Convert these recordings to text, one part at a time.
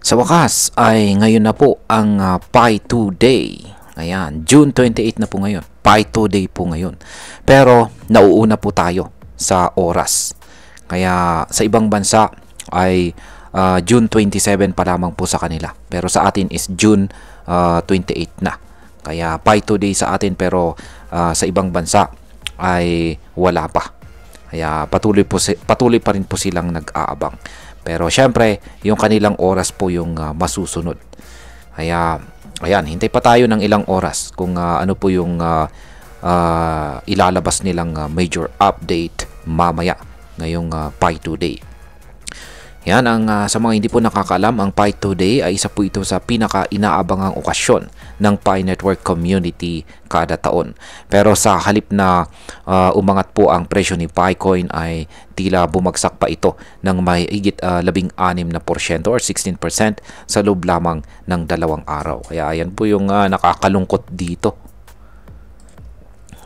Sa wakas ay ngayon na po ang Pi 2 Day. Ayan, June 28 na po ngayon. Pi 2 Day po ngayon. Pero nauuna po tayo sa oras. Kaya sa ibang bansa ay June 27 pa lamang po sa kanila. Pero sa atin is June 28 na. Kaya Pi 2 Day sa atin pero sa ibang bansa ay wala pa. Kaya patuloy pa rin po silang nag-aabang. Pero syempre, yung kanilang oras po yung masusunod. Kaya, ayan, hintay pa tayo ng ilang oras kung ano po yung ilalabas nilang major update mamaya ngayong Pi 2 Day. Yan, sa mga hindi po nakakaalam, ang Pi 2 Day ay isa po ito sa pinaka-inaabangang okasyon ng Pi Network community kada taon. Pero sa halip na umangat po ang presyo ni Picoin ay tila bumagsak pa ito ng mahigit 16% or 16% sa loob lamang ng 2 araw. Kaya ayan po yung nakakalungkot dito.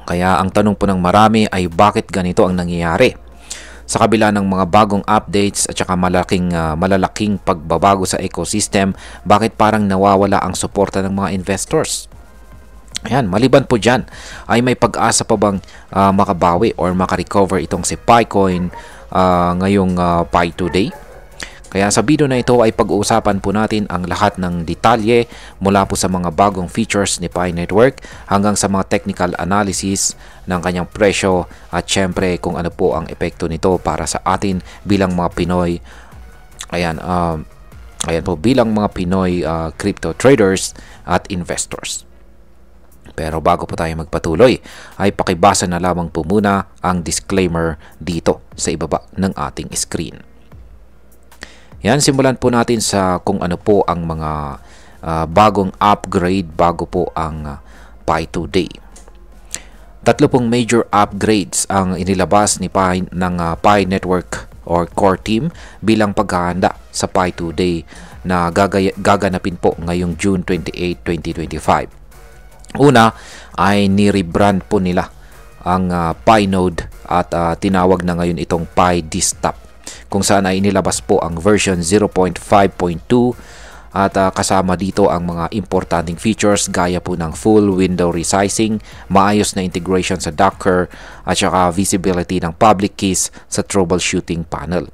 Kaya ang tanong po ng marami ay bakit ganito ang nangyayari? Sa kabila ng mga bagong updates at saka malalaking pagbabago sa ecosystem, bakit parang nawawala ang suporta ng mga investors? Ayan, maliban po dyan, ay may pag-asa pa bang makabawi or makarecover itong si Picoin ngayong Pi 2 Day? Kaya sa video na ito ay pag-uusapan po natin ang lahat ng detalye mula po sa mga bagong features ni Pi Network hanggang sa mga technical analysis ng kanyang presyo at syempre kung ano po ang epekto nito para sa atin bilang mga Pinoy. Ayan po, bilang mga Pinoy crypto traders at investors. Pero bago po tayo magpatuloy, ay pakibasa na lamang po muna ang disclaimer dito sa ibaba ng ating screen. Yan, simulan po natin sa kung ano po ang mga bagong upgrade bago po ang Pi 2 Day. 3 pong major upgrades ang inilabas ni Pi ng Pi Network or core team bilang paghahanda sa Pi 2 Day na gaganapin po ngayong June 28, 2025. Una ay ni-rebrand po nila ang Pi Node at tinawag na ngayon itong Pi Desktop, kung saan ay inilabas po ang version 0.5.2 at kasama dito ang mga importanteng features gaya po ng full window resizing, maayos na integration sa Docker at saka visibility ng public keys sa troubleshooting panel.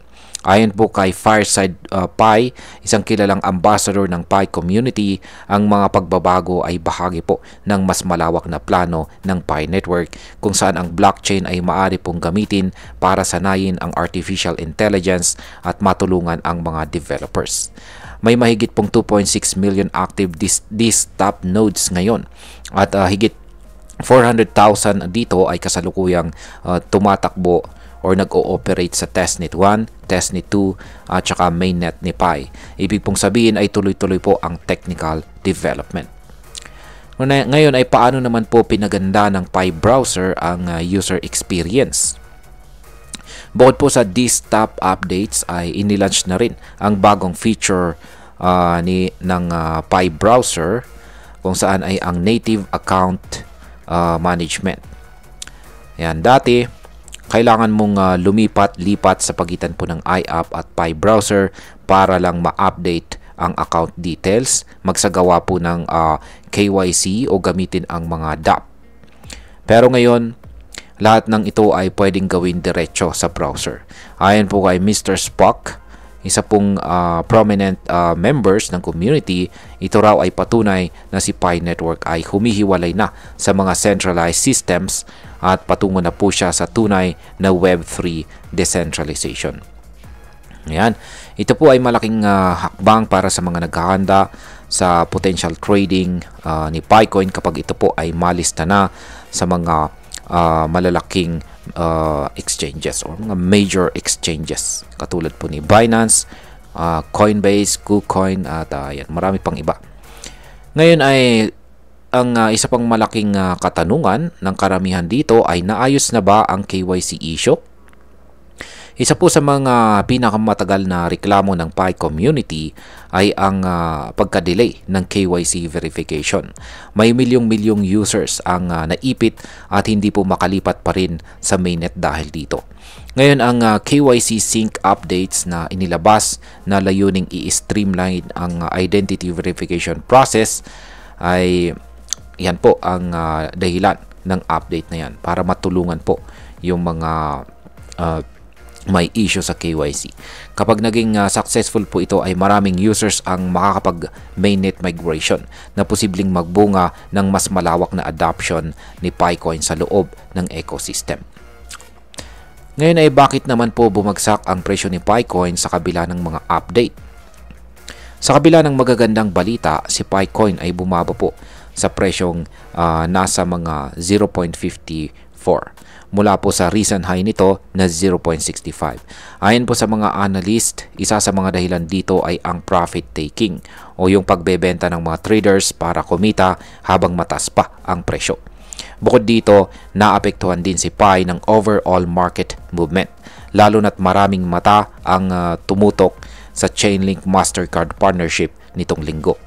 Ayon po kay Fireside Pi, isang kilalang ambassador ng Pi community, ang mga pagbabago ay bahagi po ng mas malawak na plano ng Pi Network kung saan ang blockchain ay maaari pong gamitin para sanayin ang artificial intelligence at matulungan ang mga developers. May mahigit pong 2.6 million active desktop nodes ngayon at higit 400,000 dito ay kasalukuyang tumatakbo or nag-ooperate sa testnet 1, testnet 2 at saka mainnet ni Pi. Ibig pong sabihin ay tuloy-tuloy po ang technical development. Ngayon ay paano naman po pinaganda ng Pi browser ang user experience? Bukod po sa desktop updates ay inilaunch na rin ang bagong feature ng Pi browser kung saan ay ang native account management. Yan, dati kailangan mong lumipat-lipat sa pagitan po ng iApp at Pi browser para lang ma-update ang account details, magsagawa po ng KYC o gamitin ang mga DApp. Pero ngayon, lahat ng ito ay pwedeng gawin diretso sa browser. Ayon po kay Mr. Spock, isa pong prominent members ng community, ito raw ay patunay na si Pi Network ay humihiwalay na sa mga centralized systems at patungo na po siya sa tunay na Web3 decentralization. Ayan. Ito po ay malaking hakbang para sa mga naghahanda sa potential trading ni Picoin kapag ito po ay malista na sa mga malalaking exchanges or mga major exchanges katulad po ni Binance, Coinbase, KuCoin at marami pang iba. Ngayon ay ang isa pang malaking katanungan ng karamihan dito ay naayos na ba ang KYC issue? Isa po sa mga pinakamatagal na reklamo ng Pi community ay ang pagka-delay ng KYC verification. May milyong-milyong users ang naipit at hindi po makalipat pa rin sa mainnet dahil dito. Ngayon, ang KYC sync updates na inilabas na layuning i-streamline ang identity verification process ay yan po ang dahilan ng update na yan para matulungan po yung mga may issue sa KYC. Kapag naging successful po ito ay maraming users ang makakapag mainnet migration na posibleng magbunga ng mas malawak na adoption ni PiCoin sa loob ng ecosystem. Ngayon ay bakit naman po bumagsak ang presyo ni PiCoin sa kabila ng mga update? Sa kabila ng magagandang balita, si PiCoin ay bumaba po sa presyong nasa mga 0.54 mula po sa recent high nito na 0.65. Ayon po sa mga analyst, isa sa mga dahilan dito ay ang profit taking o yung pagbebenta ng mga traders para kumita habang mataas pa ang presyo. Bukod dito, naapektuhan din si Pi ng overall market movement, lalo na't maraming mata ang tumutok sa Chainlink Mastercard partnership nitong linggo.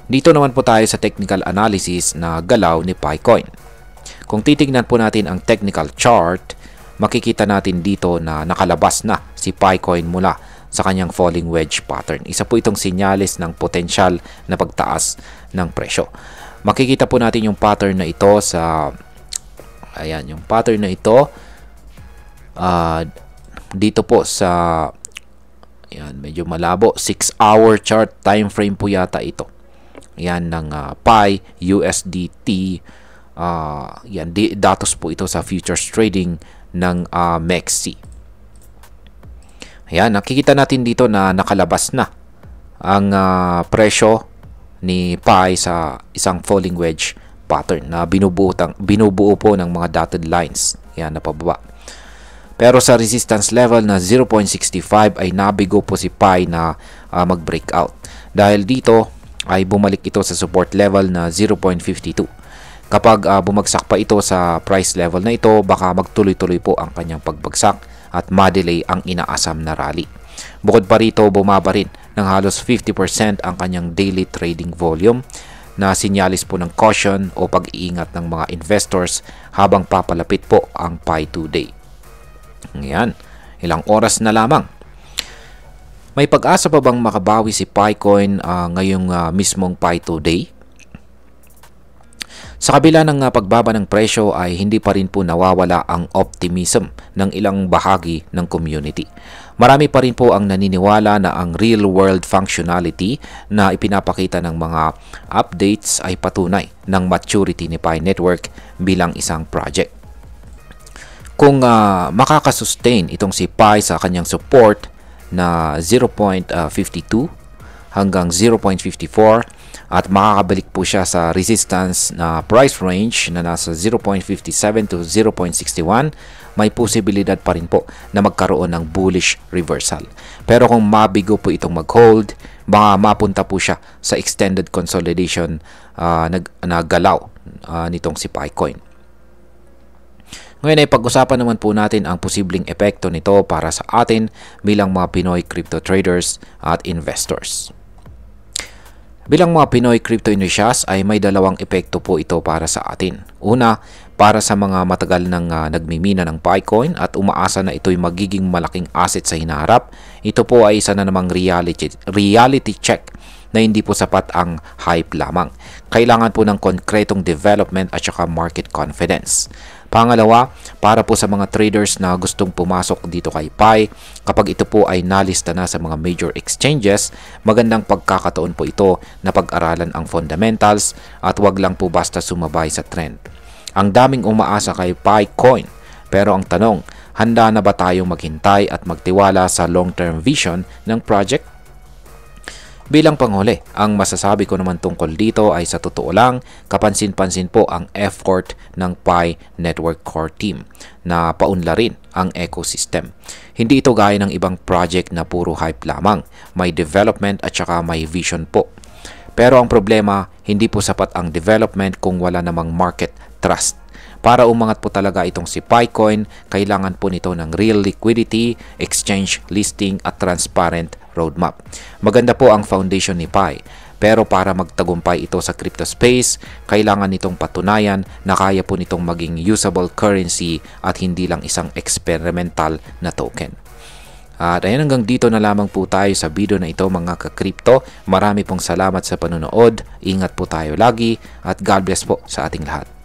Dito naman po tayo sa technical analysis na galaw ni PiCoin. Kung titingnan po natin ang technical chart, makikita natin dito na nakalabas na si PiCoin mula sa kanyang falling wedge pattern. Isa po itong sinyalis ng potensyal na pagtaas ng presyo. Makikita po natin yung pattern na ito sa ayan, yung pattern na ito dito po sa ayan, medyo malabo, 6-hour chart time frame po yata ito. Yan ng Pi USDT. Yan, datos po ito sa futures trading ng MEXC. Ayan, nakikita natin dito na nakalabas na ang presyo ni Pi sa isang falling wedge pattern na binubuo po ng mga dotted lines. Yan, na pababa. Pero sa resistance level na 0.65 ay nabigo po si Pi na mag-breakout. Dahil dito ay bumalik ito sa support level na 0.52. Kapag bumagsak pa ito sa price level na ito, baka magtuloy-tuloy po ang kanyang pagbagsak at ma-delay ang inaasam na rally. Bukod pa rito, bumaba rin ng halos 50% ang kanyang daily trading volume na sinyalis po ng caution o pag-iingat ng mga investors habang papalapit po ang Pi 2-day. Ngayon, ilang oras na lamang. May pag-asa pa bang makabawi si PiCoin ngayong mismong Pi 2-day? Sa kabila ng pagbaba ng presyo ay hindi pa rin po nawawala ang optimism ng ilang bahagi ng community. Marami pa rin po ang naniniwala na ang real-world functionality na ipinapakita ng mga updates ay patunay ng maturity ni Pi Network bilang isang project. Kung makakasustain itong si Pi sa kanyang support na 0.52 hanggang 0.54 at makakabalik po siya sa resistance na price range na nasa 0.57 to 0.61, may posibilidad pa rin po na magkaroon ng bullish reversal. Pero kung mabigo po itong mag-hold, baka mapunta po siya sa extended consolidation na galaw nitong si PiCoin. Ngayon ay pag-usapan naman po natin ang posibleng epekto nito para sa atin bilang mga Pinoy crypto traders at investors. Bilang mga Pinoy crypto enthusiasts ay may dalawang epekto po ito para sa atin. Una, para sa mga matagal nang nagmimina ng PiCoin at umaasa na ito'y magiging malaking asset sa hinaharap, ito po ay isa na namang reality check na hindi po sapat ang hype lamang. Kailangan po ng konkretong development at saka market confidence. Pangalawa, para po sa mga traders na gustong pumasok dito kay Pi, kapag ito po ay nalista na sa mga major exchanges, magandang pagkakataon po ito na pag-aralan ang fundamentals at wag lang po basta sumabay sa trend. Ang daming umaasa kay PiCoin, pero ang tanong, handa na ba tayong maghintay at magtiwala sa long-term vision ng project? Bilang panghuli, ang masasabi ko naman tungkol dito ay sa totoo lang, kapansin-pansin po ang effort ng Pi Network Core Team na paunlarin ang ecosystem. Hindi ito gaya ng ibang project na puro hype lamang, may development at saka may vision po. Pero ang problema, hindi po sapat ang development kung wala namang market trust. Para umangat po talaga itong si PiCoin, kailangan po nito ng real liquidity, exchange listing at transparent roadmap. Maganda po ang foundation ni Pi. Pero para magtagumpay ito sa crypto space, kailangan nitong patunayan na kaya po nitong maging usable currency at hindi lang isang experimental na token. At ayan, hanggang dito na lamang po tayo sa video na ito mga ka-crypto. Marami pong salamat sa panonood. Ingat po tayo lagi at God bless po sa ating lahat.